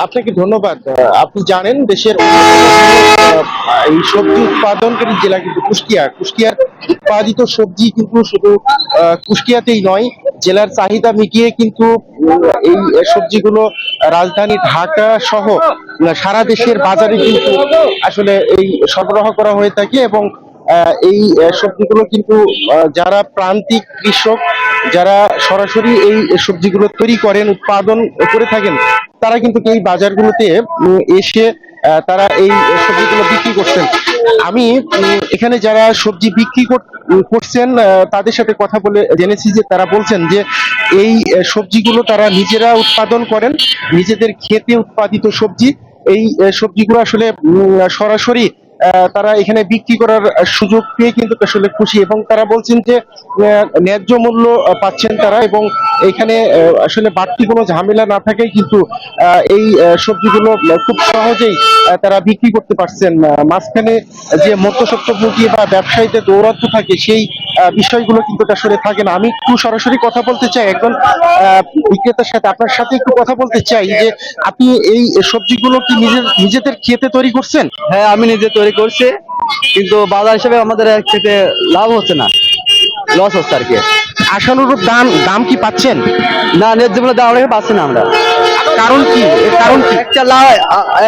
আপনাকে ধন্যবাদ। আপনি জানেন দেশের এই সবজি উৎপাদনকারী জেলা কিন্তু কুষ্টিয়া। কুষ্টিয়ার উৎপাদিত সবজি কিন্তু শুধু কুষ্টিয়াতেই নয়, জেলার চাহিদা মিটিয়ে কিন্তু এই সবজিগুলো রাজধানী ঢাকা সহ সারা দেশের বাজারে কিন্তু আসলে এই সরবরাহ করা হয়ে থাকে। এবং এই সবজিগুলো কিন্তু যারা প্রান্তিক কৃষক, যারা সরাসরি এই সবজিগুলো তৈরি করেন, উৎপাদন করে থাকেন, তারা কিন্তু এই বাজারগুলোতে এসে তারা এই সবজিগুলো বিক্রি করছেন। আমি এখানে যারা সবজি বিক্রি করছেন তাদের সাথে কথা বলে জেনেছি যে তারা বলছেন যে এই সবজিগুলো তারা নিজেরা উৎপাদন করেন, নিজেদের ক্ষেতে উৎপাদিত সবজি। এই সবজিগুলো আসলে সরাসরি তারা এখানে বিক্রি করার সুযোগ পেয়ে কিন্তু আসলে খুশি, এবং তারা বলছেন যে ন্যায্য মূল্য পাচ্ছেন তারা, এবং এখানে আসলে বাড়তি কোনো ঝামেলা না থাকায় কিন্তু এই সবজিগুলো খুব সহজেই তারা বিক্রি করতে পারছেন। মাঝখানে যে মধ্যস্বত্বভোগী বা ব্যবসায়ীদের দৌরাত্ম থাকে, সেই বিষয়গুলো কিন্তু আসলে থাকে না। আমি একটু সরাসরি কথা বলতে চাই একজন বিক্রেতার সাথে, আপনার সাথে একটু কথা বলতে চাই যে আপনি এই সবজিগুলো কি নিজেদের ক্ষেতে তৈরি করছেন? হ্যাঁ, আমি নিজে তৈরি করছি, কিন্তু বাজার হিসেবে আমাদের খেতে লাভ হচ্ছে না, লস হচ্ছে আর কি। আশানুরূপ দাম দাম কি পাচ্ছেন? না, ন্যায্য মূল্য দাম রেখে পাচ্ছি না আমরা। কারণ কি? এর কারণ কি?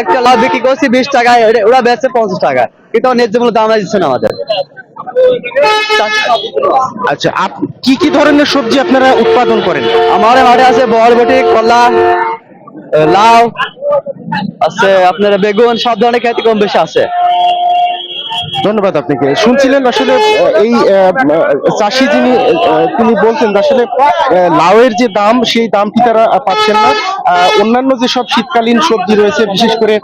একটা লাউ বিক্রি করছি 20 টাকায়, ওরা বেচছে 50 টাকা, কিন্তু ন্যায্য মূল্য দাম দিচ্ছে না আমাদের। আচ্ছা, কি কি ধরনের সবজি আপনারা উৎপাদন করেন? আমাদের মাঠে আছে বরবটি, কলা, লাউ আছে, আপনার বেগুন, সব ধরনের খেতে কম বেশি আছে। ধন্যবাদ আপনাকে। শুনছিলেন আসলে এই চাষি যিনি তিনি বলছেন যে আসলে লাউয়ের যে দাম, সেই দামটি তারা পাচ্ছেন না। অন্যান্য যে সব শীতকালীন সবজি রয়েছে, বিশেষ করে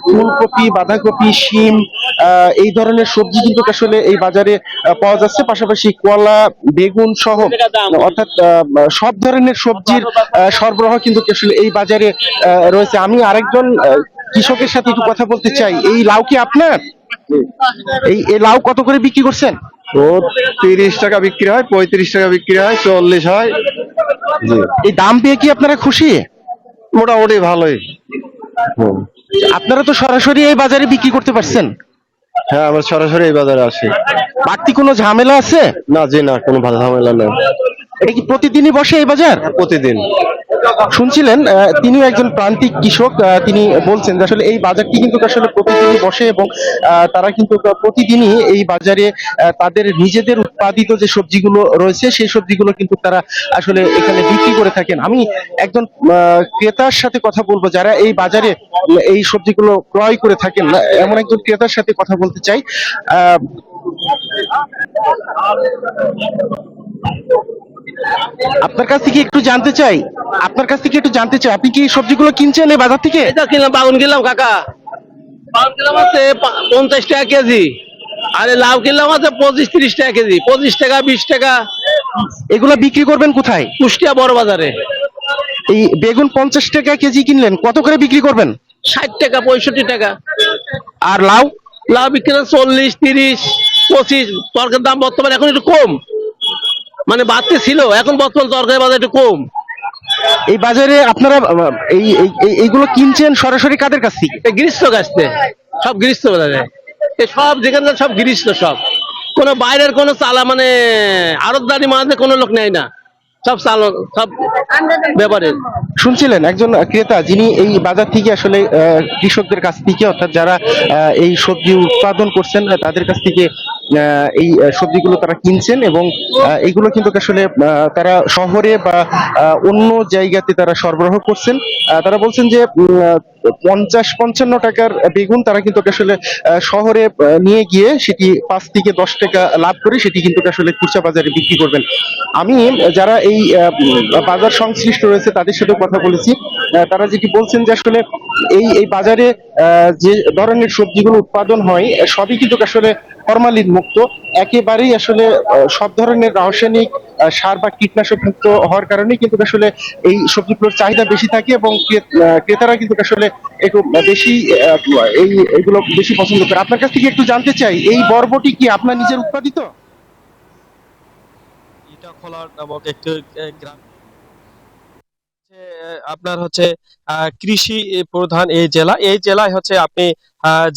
ফুলকপি, বাঁধাকপি, শিম, এই ধরনের সবজি কিন্তু আসলে এই বাজারে পাওয়া যাচ্ছে। পাশাপাশি কলা, বেগুন সহ অর্থাৎ সব ধরনের সবজির সরবরাহ কিন্তু আসলে এই বাজারে রয়েছে। আমি আরেকজন কৃষকের সাথে একটু কথা বলতে চাই। এই লাউ কি আপনার? এই লাউ কত করে বিক্রি করছেন? ও 30 টাকা বিক্রি হয়, 35 টাকা বিক্রি হয়, 40 হয়। জি, এই দাম পেয়ে কি আপনারা খুশি? মোটামুটি ভালোই। আপনারা তো সরাসরি এই বাজারে বিক্রি করতে পারছেন। হ্যাঁ, আমরা সরাসরি এই বাজারে আসি। বাড়তি কোনো ঝামেলা আছে? না, জি না, কোনো ভালো ঝামেলা নেই। এটা কি প্রতিদিনই বসে এই বাজার? প্রতিদিন। শুনছিলেন তিনিও একজন প্রান্তিক কৃষক। তিনি বলছেন যে আসলে এই বাজারটি কিন্তু আসলে প্রতিদিনই বসে, এবং তারা কিন্তু প্রতিদিনই এই বাজারে তাদের নিজেদের উৎপাদিত যে সবজিগুলো রয়েছে, সেই সবজিগুলো কিন্তু তারা আসলে এখানে বিক্রি করে থাকেন। আমি একজন ক্রেতার সাথে কথা বলবো যারা এই বাজারে এই সবজিগুলো ক্রয় করে থাকেন, এমন একজন ক্রেতার সাথে কথা বলতে চাই। আহ আপনার কাছ থেকে একটু জানতে চাই, আপনি কি সবজিগুলো কিনছেন এই বাজার থেকে? এটা কিনলাম, বাগুন কিনলাম কাকা। বাগুন কিনলাম আছে 50 টাকা কেজি। আরে লাউ কিনলাম আছে 25-30 টাকা কেজি, 25 টাকা, 20 টাকা। এগুলো বিক্রি করবেন কোথায়? কুষ্টিয়া বড় বাজারে। এই বেগুন 50 টাকা কেজি কিনলেন, কত করে বিক্রি করবেন? 60 টাকা, 65 টাকা। আর লাউ? লাউ বিক্রি করলাম 40, 30, 25। তরকারির দাম বর্তমানে এখন একটু কম, মানে বাড়তে ছিল, এখন বর্তমান তরকারি বাজার একটু কম। এই বাজারে আপনারা এইগুলো কিনছেন সরাসরি কাদের কাছ থেকে? গ্রীষ্ম গাছতে, সব গ্রীষ্ম বাজারে সব যেখানে সব গ্রীষ্ম, সব কোনো বাইরের কোনো চালা মানে আড়তদারি মাঝে কোনো লোক নেয় না, সব চাল, সব ব্যাপারে। শুনছিলেন একজন ক্রেতা যিনি এই বাজার থেকে আসলে কৃষকদের কাছ থেকে, অর্থাৎ যারা এই সবজি উৎপাদন করছেন তাদের কাছ থেকে এই সবজিগুলো তারা কিনছেন, এবং এইগুলো কিন্তু আসলে তারা শহরে বা অন্য জায়গাতে তারা সরবরাহ করছেন। তারা বলছেন যে 50-55 টাকার বেগুন তারা কিন্তু আসলে শহরে নিয়ে গিয়ে সেটি 5 থেকে 10 টাকা লাভ করে সেটি কিন্তু আসলে খুচরা বাজারে বিক্রি করবেন। আমি যারা এই বাজার সংশ্লিষ্ট রয়েছে তাদের সাথে কথা বলেছি। তারা যেটি বলছেন যে আসলে এই বাজারে যে ধরনের সবজিগুলো উৎপাদন হয় সবই কিন্তু আসলে ফরমালিন মুক্ত, একেবারেই আসলে সব ধরনের রাসায়নিক সার বা কীটনাশক মুক্ত হওয়ার কারণে কিন্তু আসলে এই সবজিগুলোর চাহিদা বেশি থাকে, এবং ক্রেতারা কিন্তু আসলে একটু বেশি এইগুলো বেশি পছন্দ করে। আপনার কাছ থেকে একটু জানতে চাই, এই বরবটি কি আপনার নিজের উৎপাদিত? এটা খোলার নামক একটি গ্রাম। আপনার হচ্ছে কৃষি প্রধান এই জেলা, এই জেলায় হচ্ছে আপনি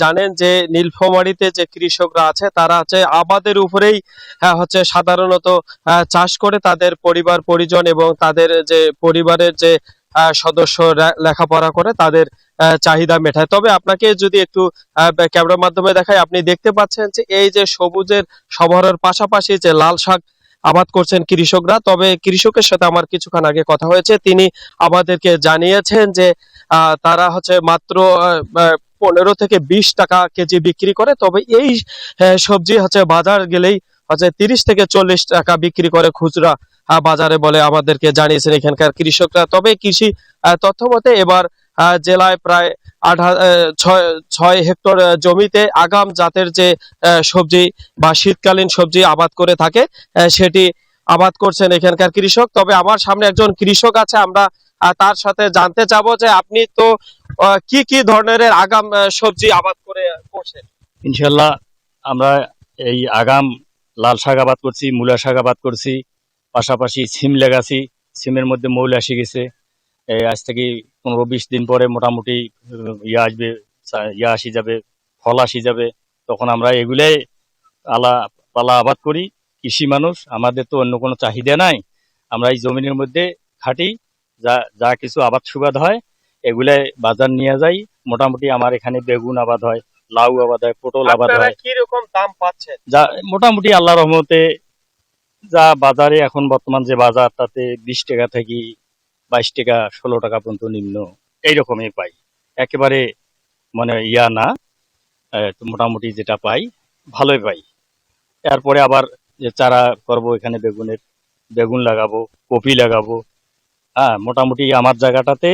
জানেন যে নীলফামারীতে যে কৃষকরা আছে তারা হচ্ছে আবাদের উপরেই হচ্ছে সাধারণত চাষ করে তাদের পরিবার পরিজন এবং তাদের যে পরিবারের যে সদস্য লেখাপড়া করে তাদের চাহিদা মেটায়। তবে আপনাকে যদি একটু ক্যামেরার মাধ্যমে দেখাই, আপনি দেখতে পাচ্ছেন যে এই যে সবুজের সমারোহের পাশাপাশি যে লাল শাক আবাদ করছেন কৃষকরা। তবে কৃষকের সাথে আমার কিছুক্ষণ আগে কথা হয়েছে, তিনি আমাদেরকে জানিয়েছেন যে তারা হচ্ছে মাত্র 15 থেকে 20 টাকা কেজি বিক্রি করে। তবে এই সবজি হচ্ছে বাজার গেলেই হচ্ছে 30 থেকে 40 টাকা বিক্রি করে খুচরা বাজারে বলে আমাদেরকে জানিয়েছেন এখানকার কৃষকরা। তবে কৃষি তথ্য মতে এবার জেলায় প্রায় 6 হেক্টর জমিতে আগাম জাতের যে সবজি বা শীতকালীন সবজি আবাদ করে থাকে সেটি আবাদ করছেন এখানকার কৃষক। তবে আমার সামনে একজন কৃষক আছে, আমরা তার সাথে জানতে চাবো যে আপনি তো কি কি ধরনের আগাম সবজি আবাদ করছেন? ইনশাল্লাহ আমরা এই আগাম লাল শাক আবাদ করছি, মূলা শাক আবাদ করছি, পাশাপাশি সিম লাগাছি। সিমের মধ্যে মৌল এসে গেছে। আজ থেকে 15-20 দিন পরে মোটামুটি আসবে, আসি যাবে, ফল আসি যাবে। তখন আমরা এগুলাই পালা আবাদ করি। কৃষি মানুষ, আমাদের তো অন্য কোনো চাহিদা নাই। আমরা এই জমিনের মধ্যে খাটি, যা কিছু আবাদ সুবাদ হয় এগুলাই বাজার নিয়ে যাই। মোটামুটি আমার এখানে বেগুন আবাদ হয়, লাউ আবাদ হয়, পটল আবাদ হয়। কি রকম দাম পাচ্ছেন? যা মোটামুটি আল্লাহর রহমতে যা বাজারে এখন বর্তমান যে বাজার, তাতে 20 টাকা থেকে 22 টাকা 16 টাকা পর্যন্ত নিম্ন এইরকমই পাই। একেবারে মানে না, মোটামুটি যেটা পাই ভালোই পাই। এরপরে আবার যে চারা করবো, এখানে বেগুন লাগাবো, কপি লাগাবো। মোটামুটি আমার জায়গাটাতে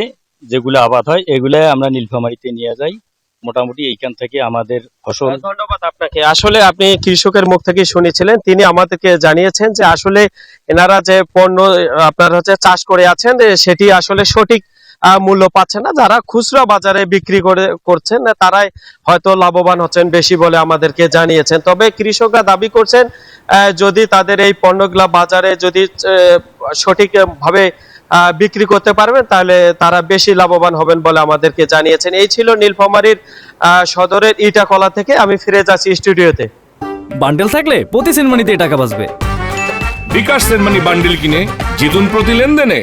যেগুলো আবাদ হয় এগুলাই আমরা নীলফামারীতে নিয়ে যাই। মোটামুটি এইখান থেকে আমাদের ফসল। ধন্যবাদ আপনাকে। আসলে আপনি কৃষকের মুখ থেকে শুনেছিলেন, তিনি আমাদেরকে জানিয়েছেন যে আসলে এনারা যে পণ্য আপনার হচ্ছে চাষ করে আছেন সেটি আসলে সঠিক মূল্য পাচ্ছে না। যারা খুচরা বাজারে বিক্রি করছেন তারাই হয়তো লাভবান হচ্ছেন বেশি বলে আমাদেরকে জানিয়েছেন। তবে কৃষকরা দাবি করছেন যদি তাদের এই পণ্যগুলা বাজারে যদি সঠিকভাবে বিক্রি করতে পারবেন তাহলে তারা বেশি লাভবান হবেন বলে আমাদেরকে জানিয়েছেন। এই ছিল নীলফামারীর সদরের ইটাকলা থেকে। আমি ফিরে যাচ্ছি স্টুডিওতে। বান্ডেল থাকলে প্রতি সেনমানিতে টাকা বাঁচবে। বিকাশ সেনমানি বান্ডেল কিনে জিতুন প্রতি লেনদেনে।